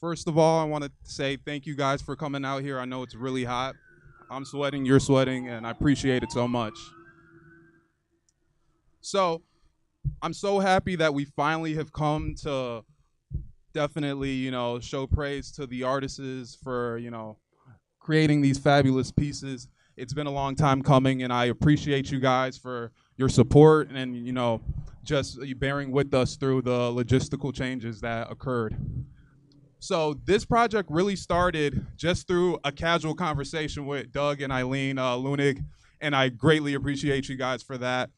First of all, I want to say thank you guys for coming out here. I know it's really hot. I'm sweating, you're sweating, and I appreciate it so much. So, I'm so happy that we finally have come to definitely, show praise to the artists for, creating these fabulous pieces. It's been a long time coming, and I appreciate you guys for your support and, just bearing with us through the logistical changes that occurred. So this project really started just through a casual conversation with Doug and Eileen Lunig, and I greatly appreciate you guys for that.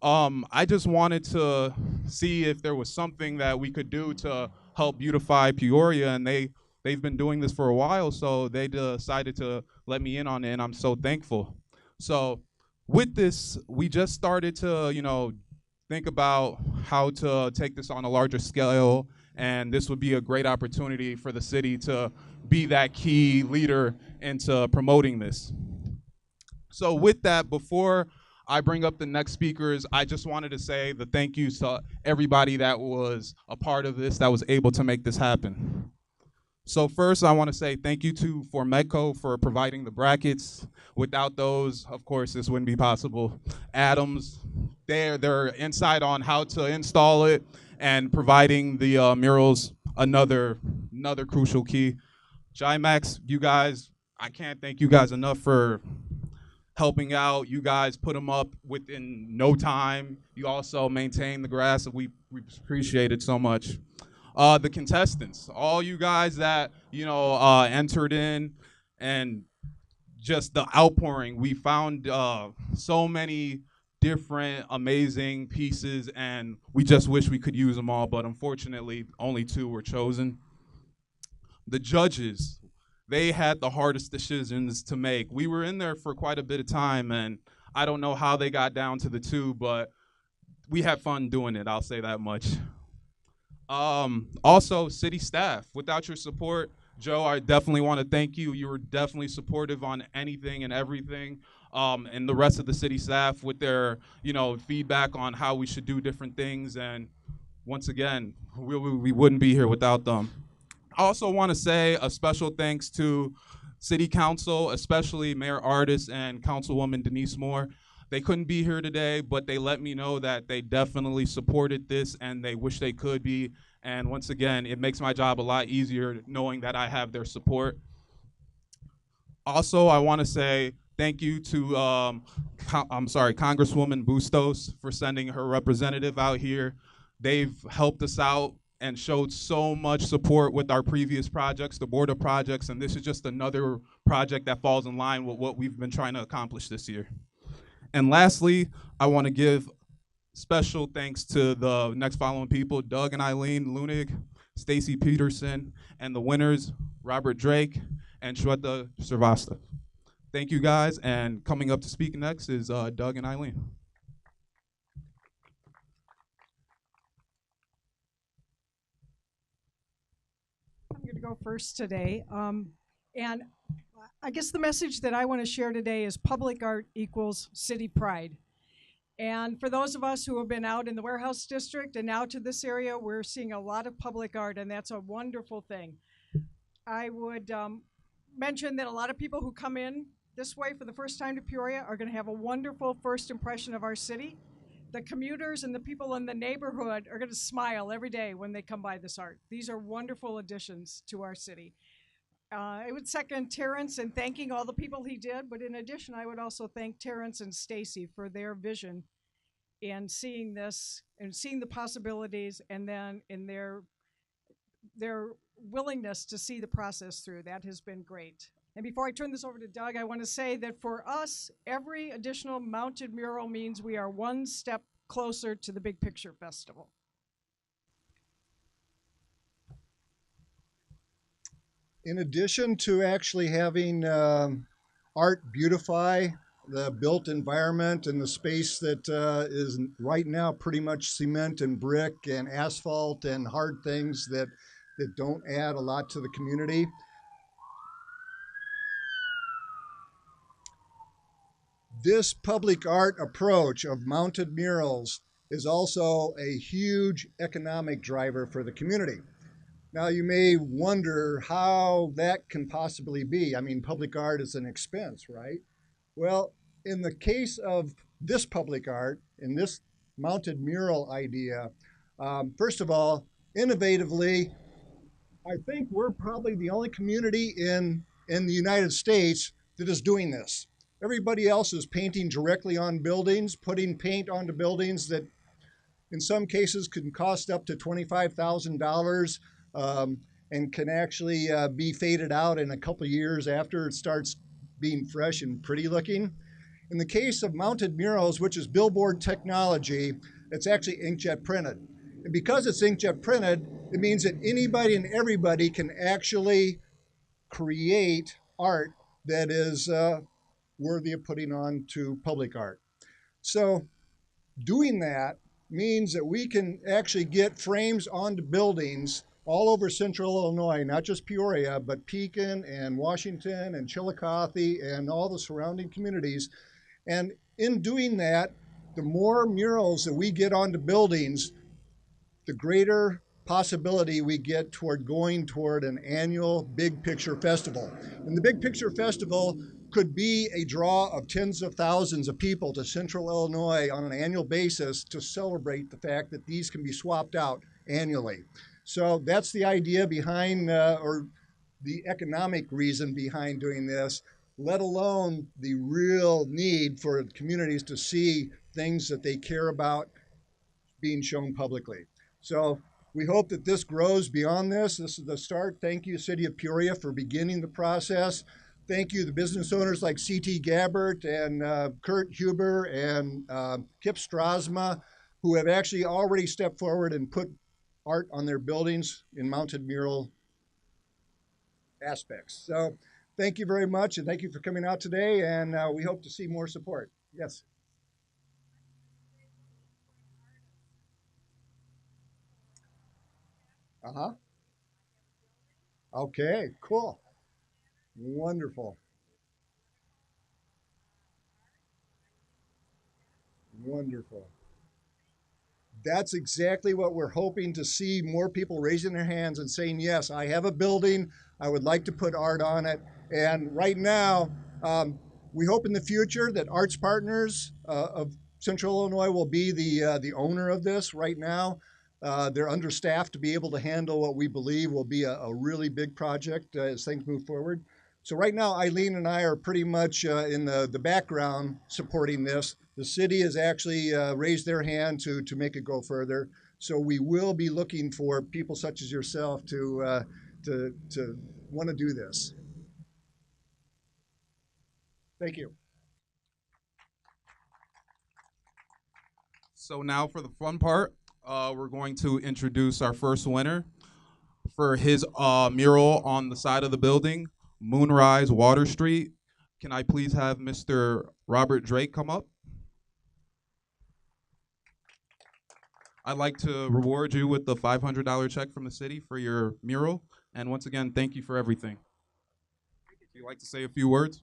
I just wanted to see if there was something that we could do to help beautify Peoria, and they've been doing this for a while, so they decided to let me in on it, and I'm so thankful. So with this, we just started to, think about how to take this on a larger scale, and this would be a great opportunity for the city to be that key leader into promoting this. So with that, before I bring up the next speakers, I just wanted to say the thank yous to everybody that was a part of this, that was able to make this happen. So first, I want to say thank you to Formedco for providing the brackets. Without those, of course, this wouldn't be possible. Adams, they're inside on how to install it, and providing the murals, another crucial key. Jimax, you guys, I can't thank you guys enough for helping out. You guys put them up within no time. You also maintain the grass, and we appreciate it so much. The contestants, all you guys that entered in, and just the outpouring. We found so many different amazing pieces, and we just wish we could use them all, but unfortunately only two were chosen. The judges, they had the hardest decisions to make. We were in there for quite a bit of time, and I don't know how they got down to the two, but we had fun doing it, I'll say that much. Also, city staff, without your support, Joe, I definitely want to thank you. You were definitely supportive on anything and everything. And the rest of the city staff with their, feedback on how we should do different things. And once again, we wouldn't be here without them. I also want to say a special thanks to City Council, especially Mayor Artis and Councilwoman Denise Moore. They couldn't be here today, but they let me know that they definitely supported this and they wish they could be. And once again, it makes my job a lot easier knowing that I have their support. Also, I want to say thank you to, Congresswoman Bustos for sending her representative out here. They've helped us out and showed so much support with our previous projects, the border projects, and this is just another project that falls in line with what we've been trying to accomplish this year. And lastly, I want to give special thanks to the next following people: Doug and Eileen Lunig, Stacy Peterson, and the winners, Robert Drake and Shweta Srivastava. Thank you guys, and coming up to speak next is Doug and Eileen. I'm going to go first today. And I guess the message that I want to share today is public art equals city pride. And for those of us who have been out in the warehouse district and now to this area, we're seeing a lot of public art, and that's a wonderful thing. I would mention that a lot of people who come in this way for the first time to Peoria are going to have a wonderful first impression of our city. The commuters and the people in the neighborhood are going to smile every day when they come by this art. These are wonderful additions to our city. I would second Terrence in thanking all the people he did, but in addition, I would also thank Terrence and Stacy for their vision in seeing this and seeing the possibilities, and then in their willingness to see the process through. That has been great. And before I turn this over to Doug, I want to say that for us, every additional mounted mural means we are one step closer to the Big Picture Festival. In addition to actually having art beautify the built environment and the space that is right now pretty much cement and brick and asphalt and hard things that don't add a lot to the community, this public art approach of mounted murals is also a huge economic driver for the community. Now, you may wonder how that can possibly be. I mean, public art is an expense, right? Well, in the case of this public art, in this mounted mural idea, first of all, innovatively, I think we're probably the only community in the United States that is doing this. Everybody else is painting directly on buildings, putting paint onto buildings that in some cases can cost up to $25,000 and can actually be faded out in a couple of years after it starts being fresh and pretty looking. In the case of mounted murals, which is billboard technology, it's actually inkjet printed. And because it's inkjet printed, it means that anybody and everybody can actually create art that is worthy of putting on to public art. So doing that means that we can actually get frames onto buildings all over central Illinois, not just Peoria, but Pekin and Washington and Chillicothe and all the surrounding communities. And in doing that, the more murals that we get onto buildings, the greater possibility we get toward going toward an annual Big Picture Festival. And the Big Picture Festival could be a draw of tens of thousands of people to central Illinois on an annual basis to celebrate the fact that these can be swapped out annually. So that's the idea behind, or the economic reason behind doing this, let alone the real need for communities to see things that they care about being shown publicly. So we hope that this grows beyond this. This is the start. Thank you, City of Peoria, for beginning the process. Thank you, the business owners like C.T. Gabbert and Kurt Huber and Kip Strasma, who have actually already stepped forward and put art on their buildings in mounted mural aspects. So thank you very much, and thank you for coming out today, and we hope to see more support. Yes. Uh-huh. Okay, cool. Wonderful. Wonderful. That's exactly what we're hoping to see, more people raising their hands and saying, yes, I have a building, I would like to put art on it. And right now, we hope in the future that Arts Partners of Central Illinois will be the owner of this. Right now, they're understaffed to be able to handle what we believe will be a really big project as things move forward. So right now, Eileen and I are pretty much in the background supporting this. The city has actually raised their hand to make it go further. So we will be looking for people such as yourself to want to do this. Thank you. So now for the fun part, we're going to introduce our first winner for his mural on the side of the building, Moonrise Water Street. Can I please have Mr. Robert Drake come up? I'd like to reward you with the $500 check from the city for your mural. And once again, thank you for everything. Would you like to say a few words?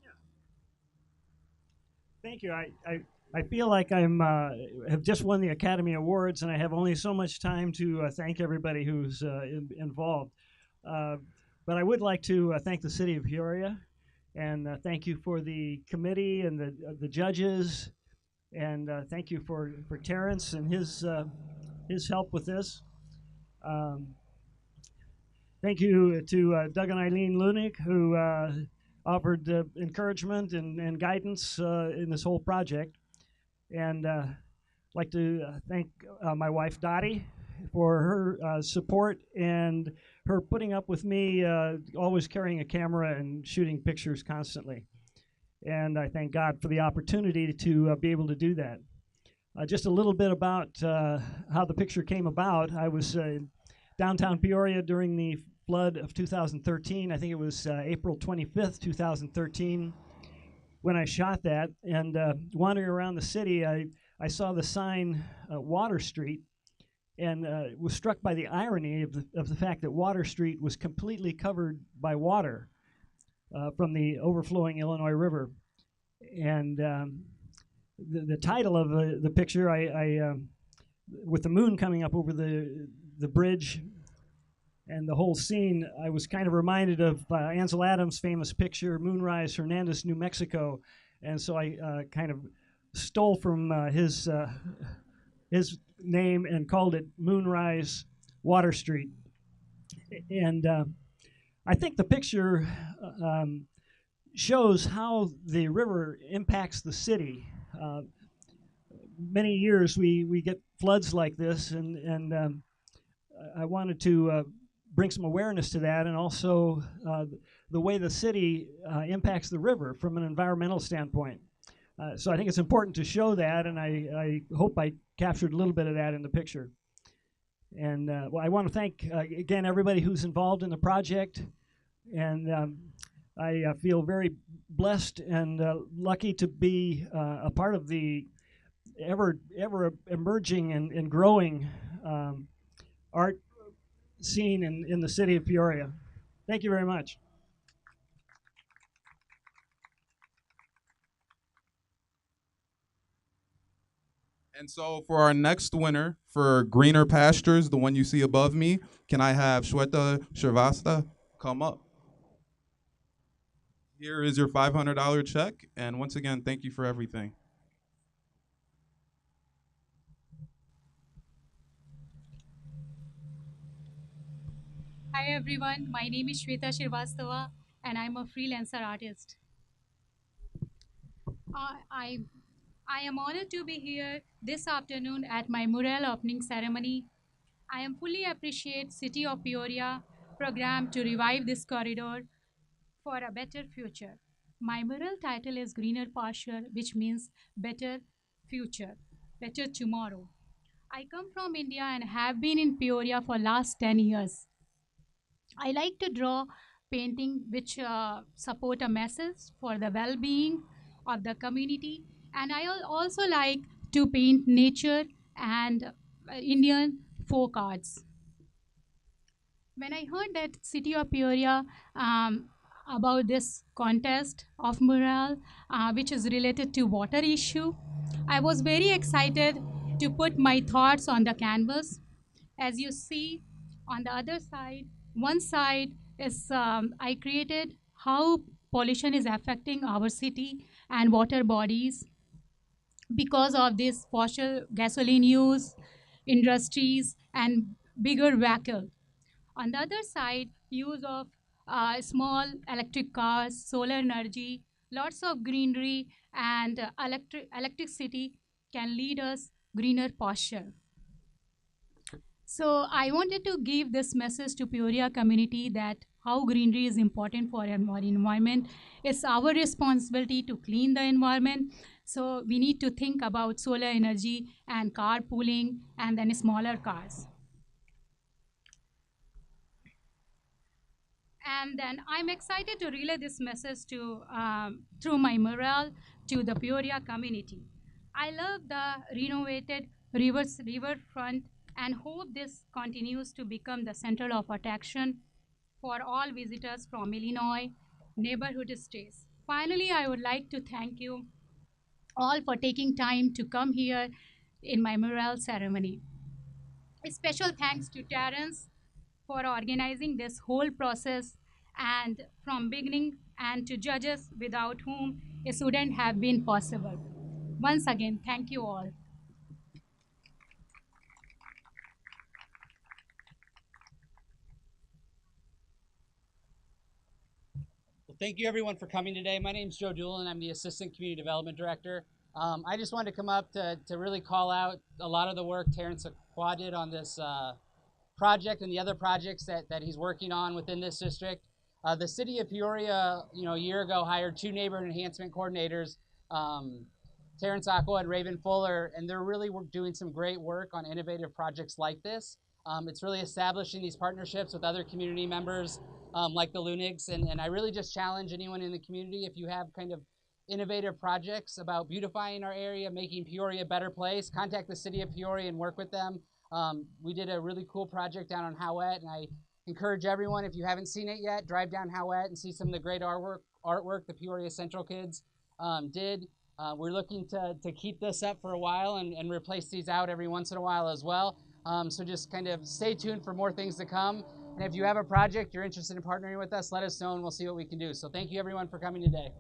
Thank you. I feel like have just won the Academy Awards, and I have only so much time to thank everybody who's involved. But I would like to thank the City of Peoria, and thank you for the committee and the judges, and thank you for Terrence and his help with this. Thank you to Doug and Eileen Lunig, who offered encouragement and guidance in this whole project. And I'd like to thank my wife, Dottie, for her support and her putting up with me always carrying a camera and shooting pictures constantly. And I thank God for the opportunity to be able to do that. Just a little bit about how the picture came about. I was downtown Peoria during the flood of 2013. I think it was April 25th, 2013, when I shot that. And wandering around the city, I saw the sign Water Street, and was struck by the irony of the fact that Water Street was completely covered by water from the overflowing Illinois River. And the title of the picture, with the moon coming up over the bridge, And the whole scene, I was kind of reminded of Ansel Adams' famous picture, Moonrise, Hernandez, New Mexico. And so I kind of stole from his name and called it Moonrise Water Street. And I think the picture shows how the river impacts the city. Many years we get floods like this, and I wanted to bring some awareness to that, and also the way the city impacts the river from an environmental standpoint. So I think it's important to show that, and I hope I captured a little bit of that in the picture. And well, I want to thank again everybody who's involved in the project, and I feel very blessed and lucky to be a part of the ever emerging and growing art scene in the city of Peoria. Thank you very much. And so for our next winner for Greener Pastures, the one you see above me, can I have Shweta Srivastava come up? Here is your $500 check, and once again, thank you for everything. Hi everyone, my name is Shweta Srivastava and I'm a freelancer artist. Uh, I, I am honored to be here this afternoon at my mural opening ceremony. I am fully appreciate City of Peoria program to revive this corridor for a better future. My mural title is Greener Pasture, which means better future, better tomorrow. I come from India and have been in Peoria for last 10 years. I like to draw painting which support a message for the well-being of the community, and also like to paint nature and Indian folk arts. When I heard that City of Peoria about this contest of mural, which is related to water issue, I was very excited to put my thoughts on the canvas. As you see on the other side, one side is I created how pollution is affecting our city and water bodies because of this fossil gasoline use, industries, and bigger vehicle. On the other side, use of small electric cars, solar energy, lots of greenery, and electricity can lead us greener posture. So I wanted to give this message to Peoria community that how greenery is important for our environment. It's our responsibility to clean the environment. So we need to think about solar energy and carpooling and then smaller cars. And then I'm excited to relay this message to through my mural to the Peoria community. I love the renovated riverfront and hope this continues to become the center of attraction for all visitors from Illinois neighborhood states. Finally, I would like to thank you all for taking time to come here in my mural ceremony. A special thanks to Terence for organizing this whole process and from beginning and to judges without whom it wouldn't have been possible. Once again, thank you all. Well, thank you everyone for coming today. My name is Joe Doolin. I'm the Assistant Community Development Director. I just wanted to come up to really call out a lot of the work Terrence Aqua did on this project and the other projects that he's working on within this district. The city of Peoria, a year ago hired 2 neighborhood enhancement coordinators, Terrence Aqua and Raven Fuller, and they're really doing some great work on innovative projects like this. It's really establishing these partnerships with other community members like the Lunigs, and I really just challenge anyone in the community, if you have kind of innovative projects about beautifying our area, making Peoria a better place, contact the city of Peoria and work with them. We did a really cool project down on Howett, and I encourage everyone, if you haven't seen it yet, drive down Howett and see some of the great artwork the Peoria Central kids did. We're looking to keep this up for a while and replace these out every once in a while as well. So just kind of stay tuned for more things to come. And if you have a project you're interested in partnering with us, let us know and we'll see what we can do. So thank you everyone for coming today.